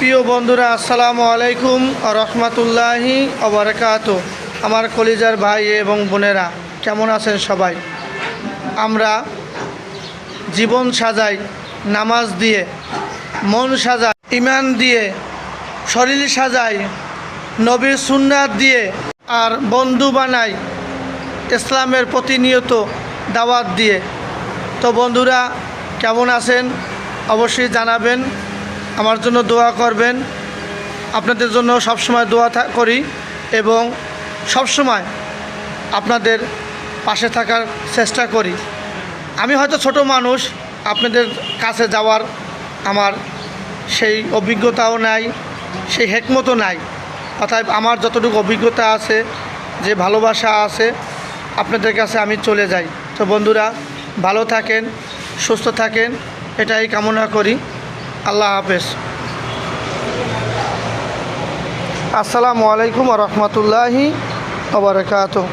প্রিয় বন্ধুরা, আসসালামু আলাইকুম রহমতুল্লাহি ওবারাকাতু। আমার কলিজার ভাই এবং বোনেরা, কেমন আছেন সবাই? আমরা জীবন সাজাই নামাজ দিয়ে, মন সাজাই ইমান দিয়ে, শরীর সাজাই নবীর সুন্নাত দিয়ে, আর বন্ধু বানাই ইসলামের প্রতিনিয়ত দাওয়াত দিয়ে। তো বন্ধুরা, কেমন আছেন অবশ্যই জানাবেন, আমার জন্য দোয়া করবেন। আপনাদের জন্য সবসময় দোয়া করি এবং সবসময় আপনাদের পাশে থাকার চেষ্টা করি। আমি হয়তো ছোট মানুষ, আপনাদের কাছে যাওয়ার আমার সেই অভিজ্ঞতাও নাই, সেই হেকমতও নাই। অর্থাৎ আমার যতটুকু অভিজ্ঞতা আছে, যে ভালোবাসা আছে, আপনাদের কাছে আমি চলে যাই। তো বন্ধুরা, ভালো থাকেন, সুস্থ থাকেন, এটাই কামনা করি। আল্লাহ হাফেজ। আসসালামু আলাইকুম রহমতুল্লাহি ওয়া বারাকাতুহু।